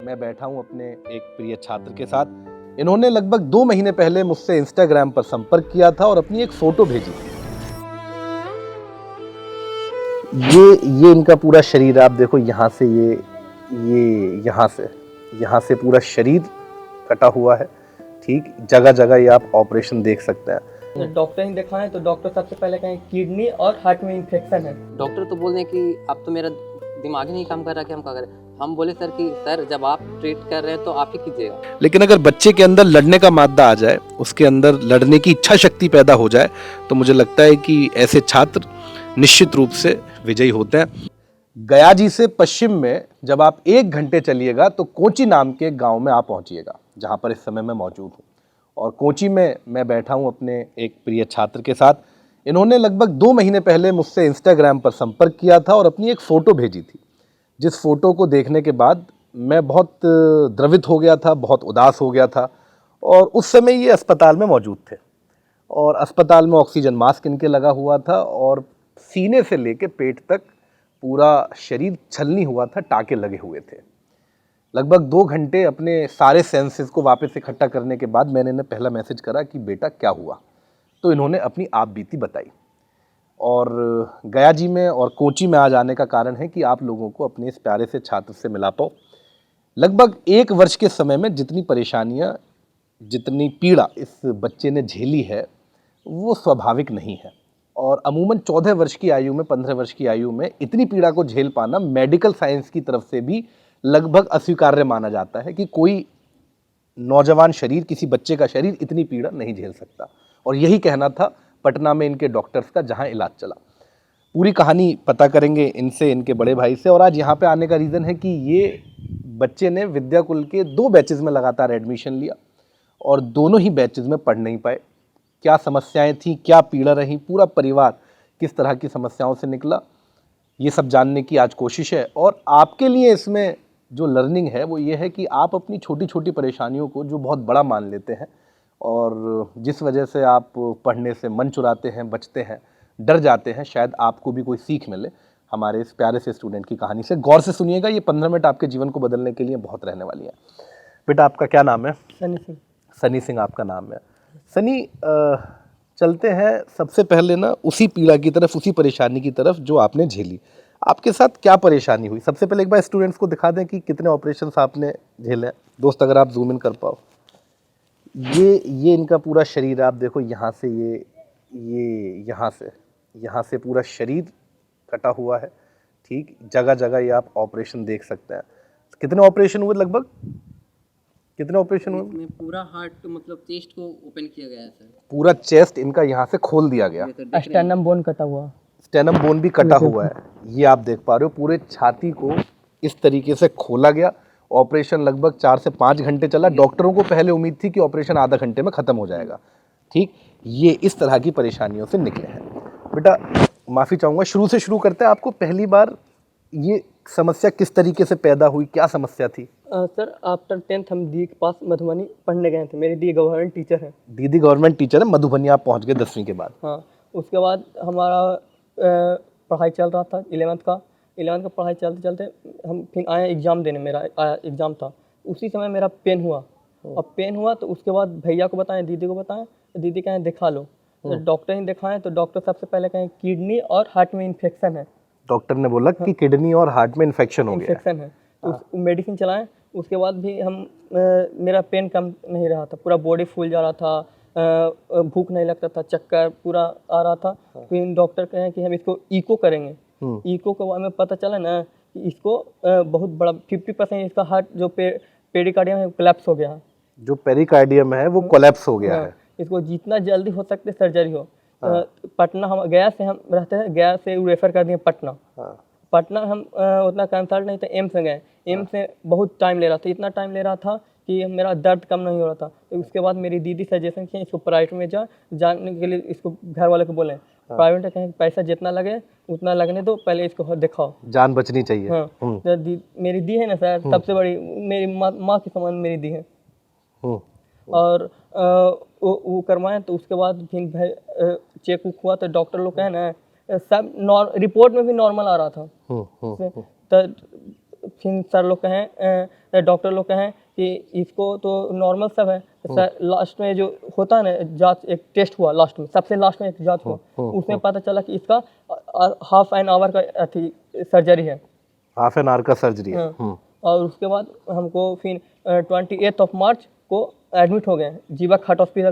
मैं बैठा हूं अपने एक प्रिय छात्र के साथ। इन्होंने लगभग 2 महीने पहले मुझसे इंस्टाग्राम पर संपर्क किया था और अपनी एक फोटो भेजी थी। ये इनका पूरा शरीर आप देखो, यहाँ से ये यहाँ से पूरा शरीर कटा हुआ है। ठीक जगह जगह ये आप ऑपरेशन देख सकते हैं। तो डॉक्टर ही दिखाएं तो डॉक्टर सबसे पहले कहें किडनी और हार्ट में इन्फेक्शन है। डॉक्टर तो बोल रहे हैं कि अब तो मेरा दिमाग ही नहीं काम कर रहा कि हम क्या करें। हम बोले सर कि सर जब आप ट्रीट कर रहे हैं तो आप ही कीजिएगा। लेकिन अगर बच्चे के अंदर लड़ने का मादा आ जाए, उसके अंदर लड़ने की इच्छा शक्ति पैदा हो जाए, तो मुझे लगता है कि ऐसे छात्र निश्चित रूप से विजयी होते हैं। गया जी से पश्चिम में जब आप 1 घंटे चलिएगा तो कोची नाम के गांव में आप पहुंचिएगा, जहां पर इस समय मैं मौजूद हूं। और कोची में मैं बैठा हूं अपने एक प्रिय छात्र के साथ। इन्होंने लगभग 2 महीने पहले मुझसे इंस्टाग्राम पर संपर्क किया था और अपनी एक फ़ोटो भेजी थी, जिस फ़ोटो को देखने के बाद मैं बहुत द्रवित हो गया था, बहुत उदास हो गया था। और उस समय ये अस्पताल में मौजूद थे और अस्पताल में ऑक्सीजन मास्क इनके लगा हुआ था और सीने से लेके पेट तक पूरा शरीर छलनी हुआ था, टाके लगे हुए थे। लगभग 2 घंटे अपने सारे सेंसेस को वापस इकट्ठा करने के बाद मैंने इन्हें पहला मैसेज करा कि बेटा क्या हुआ। तो इन्होंने अपनी आप बीती बताई। और गया जी में और कोची में आ जाने का कारण है कि आप लोगों को अपने इस प्यारे से छात्र से मिला पाओ। लगभग 1 वर्ष के समय में जितनी परेशानियां, जितनी पीड़ा इस बच्चे ने झेली है, वो स्वाभाविक नहीं है। और अमूमन 14 वर्ष की आयु में, 15 वर्ष की आयु में इतनी पीड़ा को झेल पाना मेडिकल साइंस की तरफ से भी लगभग अस्वीकार्य माना जाता है कि कोई नौजवान शरीर, किसी बच्चे का शरीर इतनी पीड़ा नहीं झेल सकता। और यही कहना था पटना में इनके डॉक्टर्स का, जहां इलाज चला। पूरी कहानी पता करेंगे इनसे, इनके बड़े भाई से। और आज यहाँ पे आने का रीज़न है कि ये बच्चे ने विद्याकुल के 2 बैचेज़ में लगातार एडमिशन लिया और दोनों ही बैचेज़ में पढ़ नहीं पाए। क्या समस्याएं थी, क्या पीड़ा रही, पूरा परिवार किस तरह की समस्याओं से निकला, ये सब जानने की आज कोशिश है। और आपके लिए इसमें जो लर्निंग है वो ये है कि आप अपनी छोटी छोटी परेशानियों को जो बहुत बड़ा मान लेते हैं और जिस वजह से आप पढ़ने से मन चुराते हैं, बचते हैं, डर जाते हैं, शायद आपको भी कोई सीख मिले हमारे इस प्यारे से स्टूडेंट की कहानी से। गौर से सुनिएगा, ये 15 मिनट आपके जीवन को बदलने के लिए बहुत रहने वाली है। बेटा आपका क्या नाम है? सनी सिंह। सनी सिंह आपका नाम है। सनी, चलते हैं सबसे पहले ना उसी पीड़ा की तरफ, उसी परेशानी की तरफ जो आपने झेली। आपके साथ क्या परेशानी हुई? सबसे पहले एक बार स्टूडेंट्स को दिखा दें कि कितने ऑपरेशंस आपने झेले हैं। दोस्त अगर आप जूम इन कर पाओ। ये इनका पूरा शरीर आप देखो, यहाँ से यहाँ से पूरा शरीर कटा हुआ है। ठीक जगह जगह ये आप ऑपरेशन देख सकते हैं। कितने ऑपरेशन हुए लगभग? कितने ऑपरेशन हुए? इसमें पूरा हार्ट मतलब चेस्ट को ओपन किया गया है सर। पूरा चेस्ट इनका यहाँ से खोल दिया गया। स्टेनम बोन कटा हुआ, स्टेनम बोन भी कटा हुआ है, ये आप देख पा रहे हो। पूरे छाती को इस तरीके से खोला गया। ऑपरेशन लगभग 4 से 5 घंटे चला। डॉक्टरों को पहले उम्मीद थी कि ऑपरेशन आधा घंटे में ख़त्म हो जाएगा। ठीक, ये इस तरह की परेशानियों से निकले हैं। बेटा माफ़ी चाहूँगा, शुरू से शुरू करते हैं। आपको पहली बार ये समस्या किस तरीके से पैदा हुई, क्या समस्या थी? सर आफ्टर 10th हम दी के पास मधुबनी पढ़ने गए थे। मेरी दी गवर्नमेंट टीचर है। दीदी गवर्नमेंट टीचर है, मधुबनी आप पहुँच गए 10वीं के बाद। हाँ, उसके बाद हमारा पढ़ाई चल रहा था 11th का पढ़ाई चलते चलते हम फिर आए एग्ज़ाम देने। मेरा एग्ज़ाम था, उसी समय मेरा पेन हुआ। और पेन हुआ तो उसके बाद भैया को बताएं, दीदी को बताएं, तो दीदी कहें दिखा लो। तो डॉक्टर ही दिखाएं तो डॉक्टर सबसे पहले कहें किडनी और हार्ट में इन्फेक्शन है। डॉक्टर ने बोला कि किडनी और हार्ट में इन्फेक्शन हो गया है। तो मेडिसिन चलाएं। उसके बाद भी हम मेरा पेन कम नहीं रहा था, पूरा बॉडी फूल जा रहा था, भूख नहीं लगता था, चक्कर पूरा आ रहा था। फिर डॉक्टर कहें कि हम इसको इको करेंगे। इको को हमें पता चला ना कि इसको बहुत बड़ा 50% इसका हार्ट जो पेरिकार्डियम है कोलैप्स हो गया है। जो पेरिकार्डियम है वो कोलैप्स हो गया है। इसको जितना जल्दी हो सकते सर्जरी हो। पटना, हम गया से हम रहते हैं, गया से रेफर कर दिए पटना। पटना हम उतना कंसल्ट नहीं था, एम्स में गए। एम्स में बहुत टाइम ले रहा था, इतना टाइम ले रहा था कि मेरा दर्द कम नहीं हो रहा था। तो उसके बाद मेरी दीदी सजेशन किया इसको प्राइवेट में जाने के लिए। इसको घर वाले को बोले प्राइवेट में कहें पैसा जितना लगे उतना लगने दो, पहले इसको दिखाओ, जान बचनी चाहिए। हाँ, तो मेरी दी है ना सर, सबसे बड़ी मेरी माँ की समान मेरी दी है। और वो करवाएं तो उसके बाद फिर चेक उक हुआ तो डॉक्टर लोग कहे ना सब रिपोर्ट में भी नॉर्मल आ रहा था। तो फिर सर लोग कहें, डॉक्टर लोग कहें कि इसको तो नॉर्मल सब है सर। लास्ट में जो होता है ना जांच, एक टेस्ट हुआ लास्ट में, सबसे लास्ट में एक जांच हुआ, उसमें पता चला कि इसका हाफ एन आवर का अथी सर्जरी है। हाफ एन आवर का सर्जरी है। हाँ। और उसके बाद हमको फिर 28 मार्च को एडमिट हो गए जीवा खाट हॉस्पिटल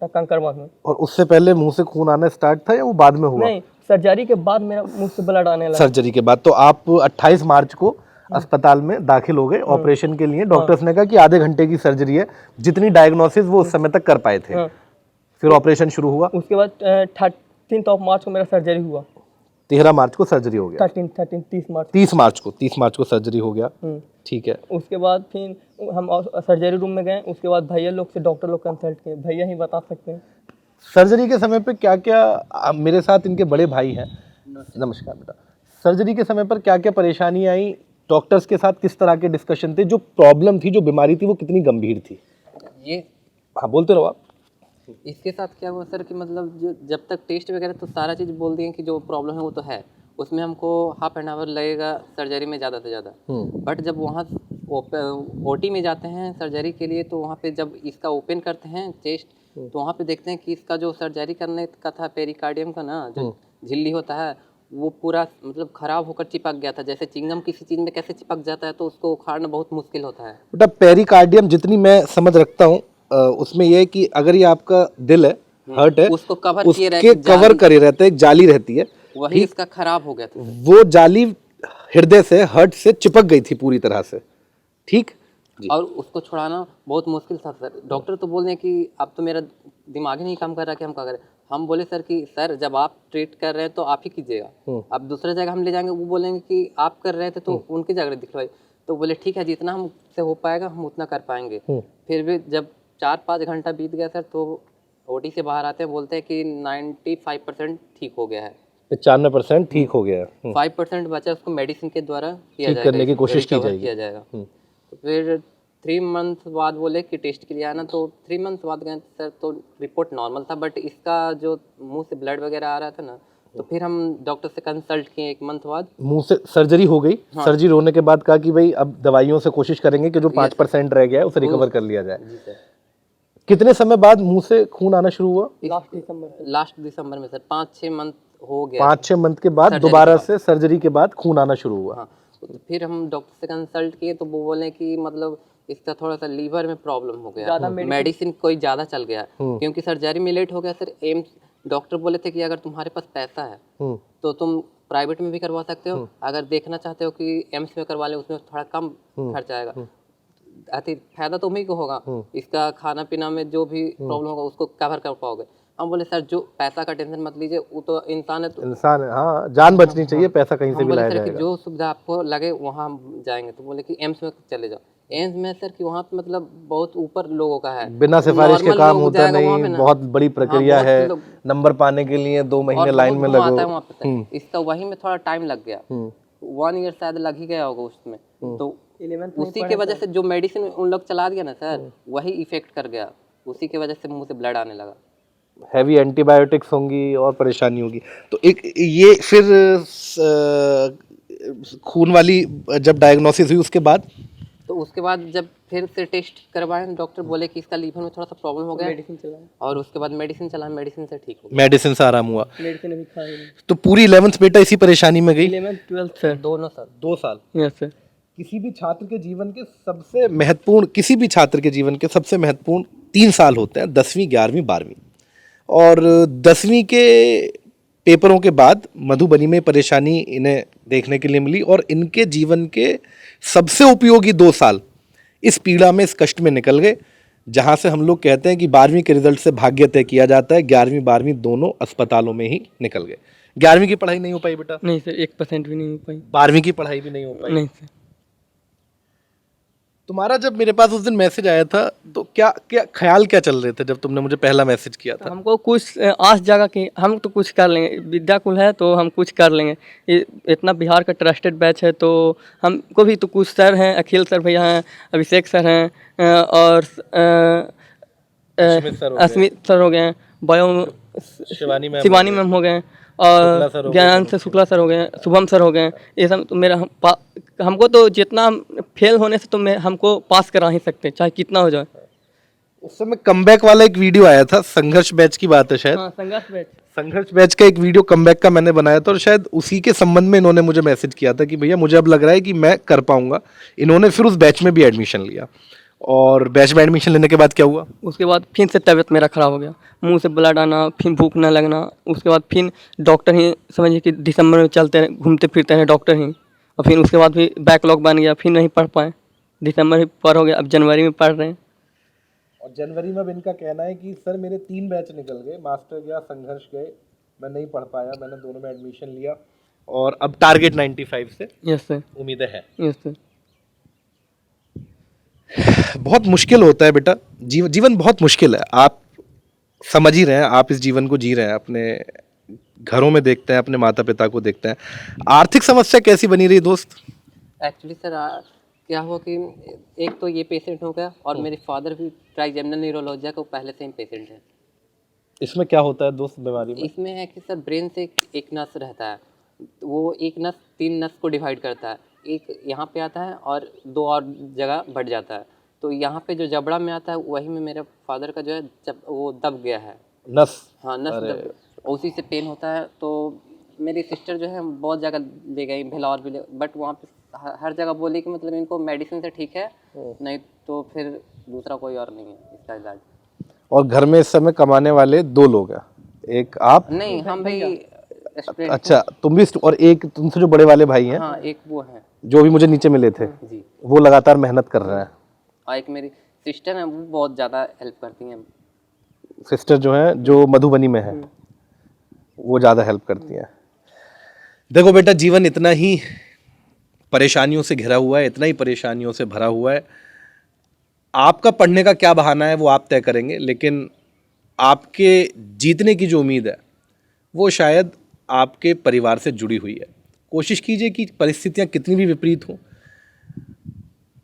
कंकड़बाग में। और उससे पहले मुंह से खून आना स्टार्ट था या वो बाद में हुआ? नहीं, सर्जरी के बाद मेरा मुंह से ब्लड आने लगा। सर्जरी के बाद। तो आप 28 मार्च को अस्पताल में दाखिल हो गए ऑपरेशन के लिए। डॉक्टर्स ने कहा कि आधे घंटे की सर्जरी है, जितनी डायग्नोसिस वो उस समय तक कर पाए थे। फिर ऑपरेशन शुरू हुआ। उसके बाद 13 मार्च को मेरा सर्जरी हुआ। 13 मार्च को सर्जरी हो गया। 30 मार्च को सर्जरी हो गया। ठीक है। उसके बाद फिर हम सर्जरी रूम में गए। उसके बाद भैया लोग से डॉक्टर लोग कंसल्ट किए, भैया ही बता सकते हैं। सर्जरी के समय पे क्या क्या, मेरे साथ इनके बड़े भाई हैं। नमस्कार बेटा। सर्जरी के समय पर क्या क्या परेशानी आई, डॉक्टर्स के साथ किस तरह के डिस्कशन थे, जो प्रॉब्लम थी, जो बीमारी थी, वो कितनी गंभीर थी? ये हाँ बोलते रहो आप। इसके साथ क्या हुआ सर कि मतलब जो जब तक टेस्ट वगैरह तो सारा चीज़ बोल दिए कि जो प्रॉब्लम है वो तो है, उसमें हमको हाफ एन आवर लगेगा सर्जरी में ज़्यादा से ज़्यादा। बट जब वहाँ ओटी में जाते हैं सर्जरी के लिए, तो वहाँ पे जब इसका ओपन करते हैं चेस्ट, तो वहाँ पे देखते हैं कि इसका जो सर्जरी करने का था पेरिकार्डियम का ना, जो झिल्ली होता है, वो पूरा मतलब खराब होकर चिपक गया था। जैसे चिंगम किसी चीज़ में कैसे चिपक जाता है, तो उसको उखाड़ना बहुत मुश्किल होता है। बेटा पेरिकार्डियम जितनी मैं समझ रखता हूँ, उसमें यह है कि अगर ये आपका दिल है, हार्ट है, उसको कवर किए उसके कवर करे रहते हैं, एक जाली रहती है, वही इसका खराब हो गया था। वो जाली हृदय से, हार्ट से चिपक गई थी पूरी तरह से। ठीक। और उसको छुड़ाना बहुत मुश्किल था सर। डॉक्टर तो बोल रहे हैं कि अब तो मेरा दिमाग ही नहीं काम कर रहा कि हम क्या करें। हम बोले सर कि सर जब आप ट्रीट कर रहे हैं तो आप ही कीजिएगा, अब दूसरे जगह हम ले जाएंगे, वो बोलेंगे कि आप कर रहे थे तो उनकी जगह दिखवाई। तो बोले ठीक है, जितना हमसे हो पाएगा हम उतना कर पाएंगे। फिर भी जब 4-5 घंटा बीत गया सर, तो ओटी से बाहर आते हैं, बोलते हैं कि 95% ठीक हो गया है। 95% ठीक हो गया। 5% बचा, उसको मेडिसिन के द्वारा ठीक करने की कोशिश की जाएगा। तो फिर 3 मंथ बाद बोले कि टेस्ट के लिए आना, तो 3 मंथ बाद गए सर, तो रिपोर्ट नॉर्मल था। बट इसका जो मुंह से ब्लड वगैरह आ रहा था ना, तो फिर हम डॉक्टर से कंसल्ट किए 1 मंथ बाद। मुंह से सर्जरी हो गई। हाँ। सर्जरी होने के बाद कहा कि भाई अब दवाइयों से कोशिश करेंगे कि जो 5% रह गया है उसे रिकवर कर लिया जाए। कितने समय बाद मुंह से खून आना शुरू हुआ? लास्ट दिसंबर में सर, 5-6 मंथ हो गया। 5-6 मंथ के बाद दोबारा से सर्जरी के बाद खून आना शुरू हुआ। हाँ। तो फिर हम डॉक्टर से कंसल्ट किए, तो वो बोले कि मतलब इसका थोड़ा सा लीवर में प्रॉब्लम हो गया, मेडिसिन कोई ज़्यादा चल गया, क्योंकि सर्जरी में लेट हो गया सर। एम्स डॉक्टर बोले थे कि अगर तुम्हारे पास पैसा है तो तुम प्राइवेट में भी करवा सकते हो, अगर देखना चाहते हो कि एम्स में करवा ले, उसमें थोड़ा कम खर्चा आएगा, फायदा तुम्हीं को होगा, इसका खाना पीना में जो भी प्रॉब्लम होगा उसको कवर कर पाओगे। हम बोले सर जो पैसा का टेंशन मत लीजिए, वो तो इंसान है, तो इंसान है, हाँ जान बचनी चाहिए, पैसा कहीं से भी लाया जाएगा। जो सुविधा आपको लगे वहाँ जाएंगे। तो बोले कि एम्स में चले जाओ। एम्स में सर कि वहाँ पे मतलब बहुत ऊपर लोगों का है, बिना सिफारिश के काम होता नहीं, बहुत बड़ी प्रक्रिया है, नंबर पाने के लिए 2 महीने लाइन में लगो। इसका वही में थोड़ा टाइम लग गया, 1 ईयर शायद लग ही गया होगा उसमें। तो उसी के वजह से जो मेडिसिन उन लोग चला दिया ना सर, वही इफेक्ट कर गया, उसी के वजह से मुंह से ब्लड आने लगा। हैवी एंटीबायोटिक्स होंगी और परेशानी होगी। तो एक ये फिर खून वाली जब डायग्नोसिस हुई उसके बाद, तो उसके बाद जब फिर से टेस्ट करवाए, डॉक्टर बोले कि इसका लीवर में थोड़ा सा प्रॉब्लम हो गया, मेडिसिन चलाए, और उसके बाद मेडिसिन चलाए, मेडिसिन से ठीक हो गया, मेडिसिन से आराम हुआ। मेडिसिन अभी खाई। तो पूरी 11th बेटा इसी परेशानी में गई? 11th 12th सर, दोनों सर। 2 साल। Yes sir. किसी भी छात्र के जीवन के सबसे महत्वपूर्ण, किसी भी छात्र के जीवन के सबसे महत्वपूर्ण 3 साल होते हैं, 10वीं, 11वीं, 12वीं। और 10वीं के पेपरों के बाद मधुबनी में परेशानी इन्हें देखने के लिए मिली, और इनके जीवन के सबसे उपयोगी 2 साल इस पीड़ा में, इस कष्ट में निकल गए, जहां से हम लोग कहते हैं कि 12वीं के रिजल्ट से भाग्य तय किया जाता है। 11वीं 12वीं दोनों अस्पतालों में ही निकल गए। 11वीं की पढ़ाई नहीं हो पाई बेटा? नहीं सर, 1% भी नहीं हो पाई। 12वीं की पढ़ाई भी नहीं हो पाई? नहीं सर। तुम्हारा जब मेरे पास उस दिन मैसेज आया था, तो क्या क्या ख्याल क्या चल रहे थे जब तुमने मुझे पहला मैसेज किया था? हमको कुछ आस जगह की, हम तो कुछ कर लेंगे, विद्याकुल है तो हम कुछ कर लेंगे, इतना बिहार का ट्रस्टेड बैच है, तो हमको भी तो कुछ सर हैं, अखिल सर भैया हैं, अभिषेक सर हैं, और अस्मित सर हो गए, बयो शिवानी मैम हो गए, और ज्ञान से शुक्ला सर हो गए, शुभम सर हो गए। ये सब तो मेरा हमको तो जितना फेल होने से तो मैं हमको पास करा ही सकते हैं, चाहे कितना हो जाए। उस समय कमबैक वाला एक वीडियो आया था, संघर्ष बैच की बात है शायद। हाँ, संघर्ष बैच। संघर्ष बैच का एक वीडियो कमबैक का मैंने बनाया था और शायद उसी के संबंध में इन्होंने मुझे मैसेज किया था कि भैया मुझे अब लग रहा है कि मैं कर पाऊंगा। इन्होंने फिर उस बैच में भी एडमिशन लिया, और बैच में एडमिशन लेने के बाद क्या हुआ? उसके बाद फिर से तबीयत मेरा ख़राब हो गया, मुंह से ब्लड आना, फिर भूख ना लगना। उसके बाद फिर डॉक्टर ही समझिए कि दिसंबर में चलते रहे, घूमते फिरते हैं डॉक्टर ही, और फिर उसके बाद भी बैकलॉग बन गया, फिर नहीं पढ़ पाए। दिसंबर ही पार हो गया, अब जनवरी में पढ़ रहे हैं। और जनवरी में अब इनका कहना है कि सर मेरे 3 बैच निकल गए, मास्टर गया, संघर्ष गए, मैं नहीं पढ़ पाया, मैंने दोनों में एडमिशन लिया और अब टारगेट 95 से यस सर, उम्मीदें हैं। Yes sir. बहुत मुश्किल होता है बेटा, जीवन बहुत मुश्किल है। आप समझ ही रहे हैं, आप इस जीवन को जी रहे हैं, अपने घरों में देखते हैं, अपने माता पिता को देखते हैं। आर्थिक समस्या कैसी बनी रही दोस्त? एक्चुअली सर क्या हुआ कि एक तो ये पेशेंट हो गया, और मेरे फादर भी ट्राइजेमिनल न्यूरोलॉजिया को पहले से ही पेशेंट है। इसमें क्या होता है दोस्त बीमारी में? इसमें है कि सर ब्रेन से एक नस रहता है, वो एक नस 3 नस को डिवाइड करता है। एक यहाँ पे आता है और 2 और जगह बढ़ जाता है। तो यहाँ पे जो जबड़ा में आता है वही में मेरे फादर का जो है वो दब गया है, नस। हाँ नस दब, उसी से पेन होता है। तो मेरी सिस्टर जो है बहुत जगह ले गई, भिलौर भी ले, बट वहाँ पे हर जगह बोली कि मतलब इनको मेडिसिन से ठीक है, नहीं तो फिर दूसरा कोई और नहीं है इसका इलाज। और घर में इस समय कमाने वाले 2 लोग हैं, एक आप? नहीं, हम भी स्टूडेंट। अच्छा, तुम भी, और एक तुमसे जो बड़े वाले भाई हैं? हाँ, एक वो है जो भी मुझे नीचे मिले थे जी, वो लगातार मेहनत कर रहे हैं। और एक मेरी सिस्टर है, वो बहुत ज़्यादा हेल्प करती हैं। सिस्टर जो है, जो मधुबनी में है, वो ज़्यादा हेल्प करती हैं। देखो बेटा, जीवन इतना ही परेशानियों से घिरा हुआ है, इतना ही परेशानियों से भरा हुआ है। आपका पढ़ने का क्या बहाना है वो आप तय करेंगे, लेकिन आपके जीतने की जो उम्मीद है वो शायद आपके परिवार से जुड़ी हुई है। कोशिश कीजिए कि परिस्थितियां कितनी भी विपरीत हों,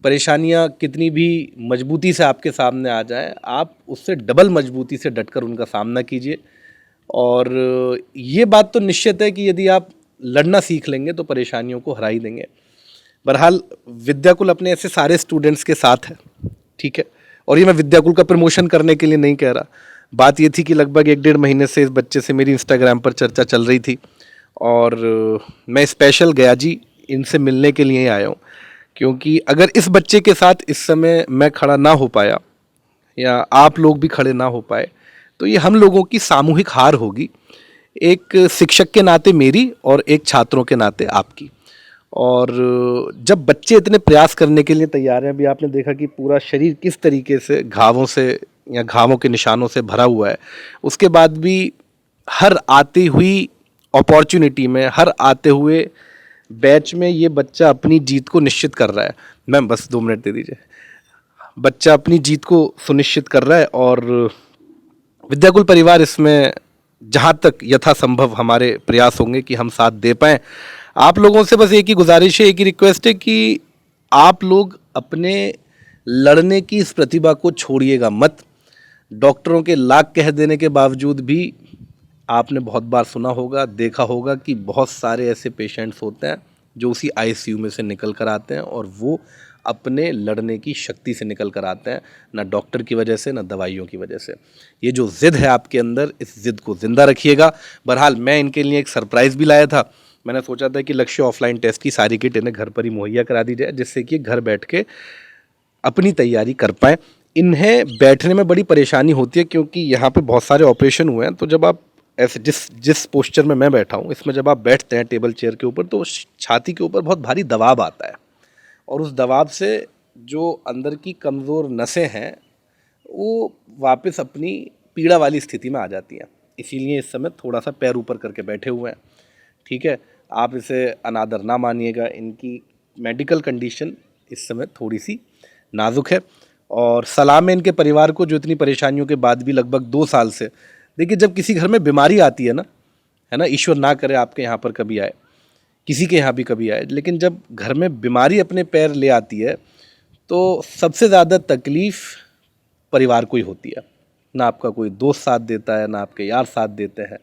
परेशानियां कितनी भी मजबूती से आपके सामने आ जाएं, आप उससे डबल मजबूती से डटकर उनका सामना कीजिए। और ये बात तो निश्चित है कि यदि आप लड़ना सीख लेंगे तो परेशानियों को हरा ही देंगे। बहरहाल विद्याकुल अपने ऐसे सारे स्टूडेंट्स के साथ है, ठीक है। और ये मैं विद्याकुल का प्रमोशन करने के लिए नहीं कह रहा, बात ये थी कि लगभग 1-1.5 महीने से इस बच्चे से मेरी इंस्टाग्राम पर चर्चा चल रही थी, और मैं स्पेशल गया जी इनसे मिलने के लिए ही आया हूँ। क्योंकि अगर इस बच्चे के साथ इस समय मैं खड़ा ना हो पाया, या आप लोग भी खड़े ना हो पाए, तो ये हम लोगों की सामूहिक हार होगी, एक शिक्षक के नाते मेरी और एक छात्रों के नाते आपकी। और जब बच्चे इतने प्रयास करने के लिए तैयार हैं, अभी आपने देखा कि पूरा शरीर किस तरीके से घावों से या घावों के निशानों से भरा हुआ है, उसके बाद भी हर आती हुई अपॉर्चुनिटी में, हर आते हुए बैच में ये बच्चा अपनी जीत को निश्चित कर रहा है। मैम बस 2 मिनट दे दीजिए। बच्चा अपनी जीत को सुनिश्चित कर रहा है, और विद्याकुल परिवार इसमें जहाँ तक यथासंभव हमारे प्रयास होंगे कि हम साथ दे पाएँ। आप लोगों से बस एक ही गुजारिश है, एक ही रिक्वेस्ट है कि आप लोग अपने लड़ने की इस प्रतिभा को छोड़िएगा मत। डॉक्टरों के लाख कह देने के बावजूद भी आपने बहुत बार सुना होगा, देखा होगा कि बहुत सारे ऐसे पेशेंट्स होते हैं जो उसी आईसीयू में से निकल कर आते हैं, और वो अपने लड़ने की शक्ति से निकल कर आते हैं, ना डॉक्टर की वजह से, ना दवाइयों की वजह से। ये जो ज़िद है आपके अंदर, इस ज़िद को ज़िंदा रखिएगा। बहरहाल मैं इनके लिए एक सरप्राइज़ भी लाया था। मैंने सोचा था कि लक्ष्य ऑफलाइन टेस्ट की सारी किट इन्हें घर पर ही मुहैया करा दी जाए, जिससे कि घर बैठ के अपनी तैयारी कर पाएँ। इन्हें बैठने में बड़ी परेशानी होती है, क्योंकि यहाँ पे बहुत सारे ऑपरेशन हुए हैं, तो जब आप ऐसे जिस पोस्चर में मैं बैठा हूँ, इसमें जब आप बैठते हैं टेबल चेयर के ऊपर, तो छाती के ऊपर बहुत भारी दबाव आता है, और उस दबाव से जो अंदर की कमज़ोर नसें हैं वो वापस अपनी पीड़ा वाली स्थिति में आ जाती हैं। इसीलिए इस समय थोड़ा सा पैर ऊपर करके बैठे हुए हैं, ठीक है। आप इसे अनादर ना मानिएगा, इनकी मेडिकल कंडीशन इस समय थोड़ी सी नाजुक है, और सलाम है इनके परिवार को जो इतनी परेशानियों के बाद भी लगभग 2 साल से, देखिए जब किसी घर में बीमारी आती है ना, ईश्वर ना करे आपके यहाँ पर कभी आए, किसी के यहाँ भी कभी आए, लेकिन जब घर में बीमारी अपने पैर ले आती है तो सबसे ज़्यादा तकलीफ़ परिवार को ही होती है। ना आपका कोई दोस्त साथ देता है, ना आपके यार साथ देते हैं,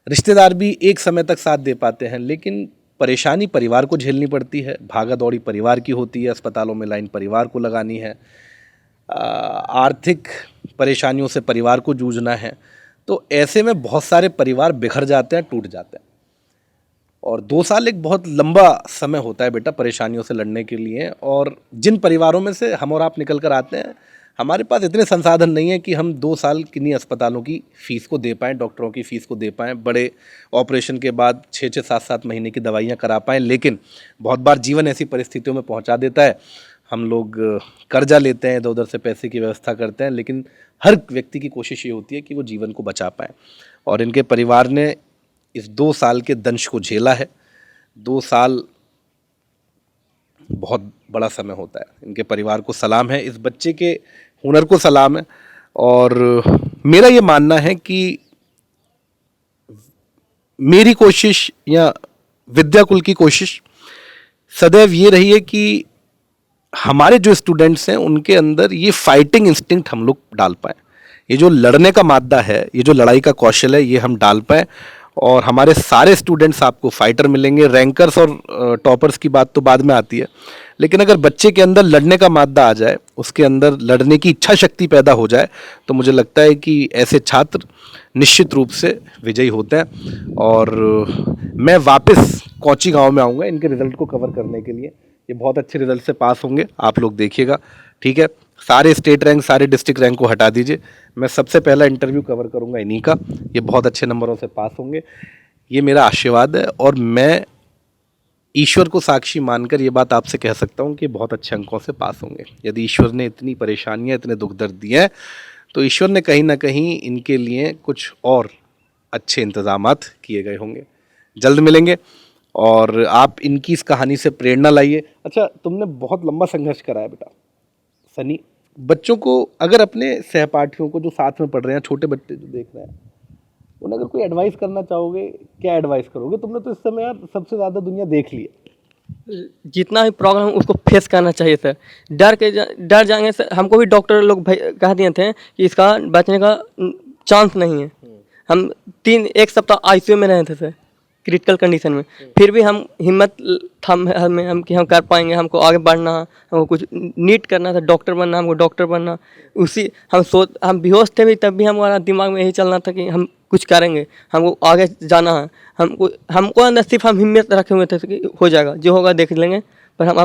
रिश्तेदार भी एक समय तक साथ दे पाते हैं, लेकिन परेशानी परिवार को झेलनी पड़ती है, भागा दौड़ी परिवार की होती है, अस्पतालों में लाइन परिवार को लगानी है, आर्थिक परेशानियों से परिवार को जूझना है। तो ऐसे में बहुत सारे परिवार बिखर जाते हैं, टूट जाते हैं। और 2 साल एक बहुत लंबा समय होता है बेटा परेशानियों से लड़ने के लिए। और जिन परिवारों में से हम और आप निकल कर आते हैं, हमारे पास इतने संसाधन नहीं है कि हम 2 साल किन्हीं अस्पतालों की फ़ीस को दे पाएँ, डॉक्टरों की फ़ीस को दे पाएँ, बड़े ऑपरेशन के बाद 6-6, 7-7 महीने की दवाइयाँ करा पाएँ। लेकिन बहुत बार जीवन ऐसी परिस्थितियों में पहुंचा देता है, हम लोग कर्जा लेते हैं, इधर-उधर से पैसे की व्यवस्था करते हैं, लेकिन हर व्यक्ति की कोशिश ये होती है कि वो जीवन को बचा पाएँ। और इनके परिवार ने इस 2 साल के दंश को झेला है। 2 साल बहुत बड़ा समय होता है। इनके परिवार को सलाम है, इस बच्चे के हुनर को सलाम है। और मेरा ये मानना है कि मेरी कोशिश या विद्याकुल की कोशिश सदैव ये रही है कि हमारे जो स्टूडेंट्स हैं उनके अंदर ये फाइटिंग इंस्टिंक्ट हम लोग डाल पाएँ। ये जो लड़ने का मादा है, ये जो लड़ाई का कौशल है, ये हम डाल पाएँ। और हमारे सारे स्टूडेंट्स आपको फाइटर मिलेंगे। रैंकर्स और टॉपर्स की बात तो बाद में आती है, लेकिन अगर बच्चे के अंदर लड़ने का मादा आ जाए, उसके अंदर लड़ने की इच्छा शक्ति पैदा हो जाए, तो मुझे लगता है कि ऐसे छात्र निश्चित रूप से विजयी होते हैं। और मैं वापस कोची गांव में आऊँगा इनके रिज़ल्ट को कवर करने के लिए। ये बहुत अच्छे रिज़ल्ट से पास होंगे, आप लोग देखिएगा, ठीक है। सारे स्टेट रैंक, सारे डिस्ट्रिक्ट रैंक को हटा दीजिए, मैं सबसे पहला इंटरव्यू कवर करूंगा इन्हीं का। ये बहुत अच्छे नंबरों से पास होंगे, ये मेरा आशीर्वाद है। और मैं ईश्वर को साक्षी मानकर ये बात आपसे कह सकता हूँ कि बहुत अच्छे अंकों से पास होंगे। यदि ईश्वर ने इतनी परेशानियाँ, इतने दुख दर्द दिए हैं, तो ईश्वर ने कहीं ना कहीं इनके लिए कुछ और अच्छे इंतजामात किए गए होंगे। जल्द मिलेंगे और आप इनकी इस कहानी से प्रेरणा लाइए। अच्छा, तुमने बहुत लंबा संघर्ष करा है बेटा सनी। बच्चों को, अगर अपने सहपाठियों को जो साथ में पढ़ रहे हैं, छोटे बच्चे जो देख रहे हैं, उन्हें अगर कोई एडवाइस करना चाहोगे, क्या एडवाइस करोगे? तुमने तो इस समय यार सबसे ज़्यादा दुनिया देख ली है। जितना भी प्रॉब्लम उसको फेस करना चाहिए सर। डर जाएंगे सर। हमको भी डॉक्टर लोग कह दिए थे कि इसका बचने का चांस नहीं है। हम 1 सप्ताह आईसीयू में रहे थे सर, क्रिटिकल कंडीशन में। फिर भी हम हिम्मत था हमें, हम कि हम कर पाएंगे, हमको आगे बढ़ना, हमको कुछ नीट करना था, डॉक्टर बनना, हमको डॉक्टर बनना। हम बेहोश थे भी, तब भी हमारा दिमाग में यही चलना था कि हम कुछ करेंगे, हमको आगे जाना है। हमको अंदर सिर्फ हम हिम्मत रखे हुए थे कि हो जाएगा, जो होगा देख लेंगे। पर हम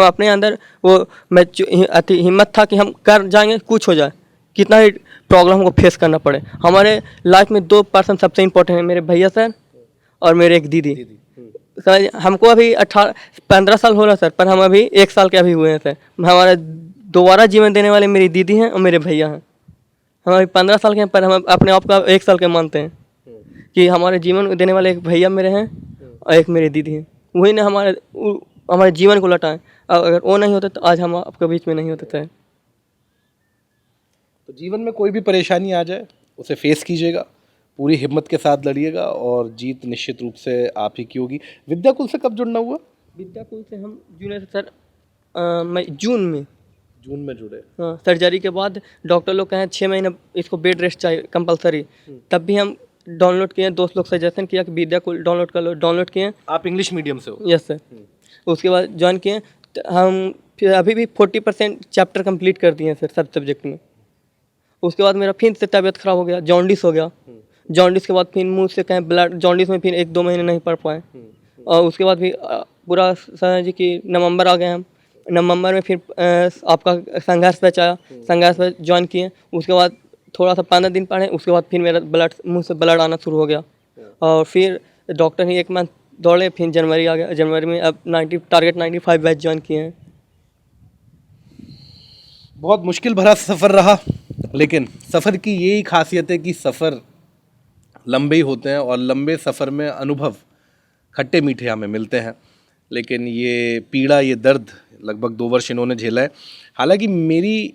अपने अंदर वो हिम्मत था कि हम कर जाएंगे, कुछ हो जाए, कितना ही प्रॉब्लम हमको फेस करना पड़े। हमारे लाइफ में 2 पर्सन सबसे इम्पोर्टेंट है, मेरे भैया सर और मेरे एक दीदी। सर हमको अभी 15 साल हो रहा सर, पर हम अभी 1 साल के अभी हुए हैं सर। हमारा दोबारा जीवन देने वाले मेरी दीदी हैं और मेरे भैया हैं। हम अभी 15 साल के हैं, पर हम अपने आप को 1 साल के मानते हैं कि हमारे जीवन देने वाले एक भैया मेरे हैं और एक मेरी दीदी हैं। वही ने हमारे जीवन को लौटाएं। अगर वो नहीं होते तो आज हम आपके बीच में नहीं होते थे। तो जीवन में कोई भी परेशानी आ जाए, उसे फेस कीजिएगा, पूरी हिम्मत के साथ लड़िएगा और जीत निश्चित रूप से आप ही की होगी। विद्याकुल से कब जुड़ना हुआ? विद्याकुल से हम जुड़े थे सर मैं जून में जुड़े। हाँ, सर्जरी के बाद डॉक्टर लोग कहें 6 महीने इसको बेड रेस्ट चाहिए कंपलसरी। तब भी हम डाउनलोड किए, दोस्त लोग सजेशन किया कि विद्याकुल डाउनलोड कर लो, डाउनलोड किए। आप इंग्लिश मीडियम से हो? Yes sir. उसके बाद ज्वाइन किए। हम फिर अभी भी 40% चैप्टर कंप्लीट कर दिए हैं सर, सब सब्जेक्ट में। उसके बाद मेरा फिर से तबीयत खराब हो गया, जॉन्डिस हो गया। जॉन्डिस के बाद फिर मुंह से कहें ब्लड, जॉन्डिस में फिर 1-2 महीने नहीं पढ़ पाए। और उसके बाद भी पूरा समझ जी कि नवंबर आ गए हम। नवंबर में फिर आपका संघर्ष बैच आया, संघर्ष बैच ज्वाइन किए। उसके बाद थोड़ा सा 15 दिन पढ़े, उसके बाद फिर मेरा मुंह से ब्लड आना शुरू हो गया। और फिर डॉक्टर ही 1 मंथ दौड़े, फिर जनवरी आ गया। जनवरी में अब टारगेट 95 बैच ज्वाइन किए हैं। बहुत मुश्किल भरा सफ़र रहा, लेकिन सफ़र की यही खासियत है कि सफ़र लंबे ही होते हैं और लंबे सफ़र में अनुभव खट्टे मीठे हमें मिलते हैं। लेकिन ये पीड़ा, ये दर्द लगभग 2 वर्ष इन्होंने झेला है। हालांकि मेरी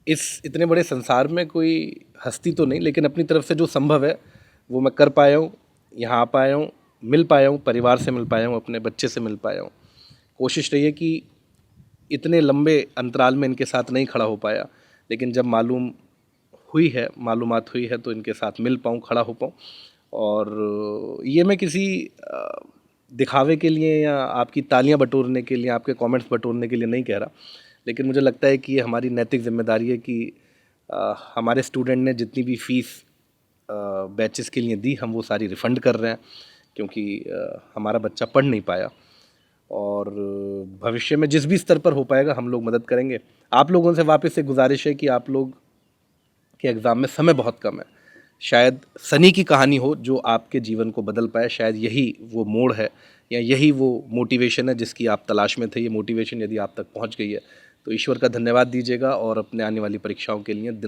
इस इतने बड़े संसार में कोई हस्ती तो नहीं, लेकिन अपनी तरफ से जो संभव है वो मैं कर पाया हूँ, यहाँ आ पाया हूँ, मिल पाया हूँ, परिवार से मिल पाया हूँ, अपने बच्चे से मिल पाया हूँ। कोशिश रही है कि इतने लंबे अंतराल में इनके साथ नहीं खड़ा हो पाया, लेकिन जब मालूमात हुई है तो इनके साथ मिल पाऊँ, खड़ा हो पाऊँ। और ये मैं किसी दिखावे के लिए या आपकी तालियां बटोरने के लिए, आपके कमेंट्स बटोरने के लिए नहीं कह रहा, लेकिन मुझे लगता है कि ये हमारी नैतिक जिम्मेदारी है कि हमारे स्टूडेंट ने जितनी भी फ़ीस बैचेस के लिए दी, हम वो सारी रिफ़ंड कर रहे हैं, क्योंकि हमारा बच्चा पढ़ नहीं पाया। और भविष्य में जिस भी स्तर पर हो पाएगा हम लोग मदद करेंगे। आप लोगों से वापस से गुजारिश है कि आप लोग के एग्ज़ाम में समय बहुत कम है, शायद सनी की कहानी हो जो आपके जीवन को बदल पाए, शायद यही वो मोड़ है या यही वो मोटिवेशन है जिसकी आप तलाश में थे। ये मोटिवेशन यदि आप तक पहुंच गई है तो ईश्वर का धन्यवाद दीजिएगा और अपने आने वाली परीक्षाओं के लिए दिन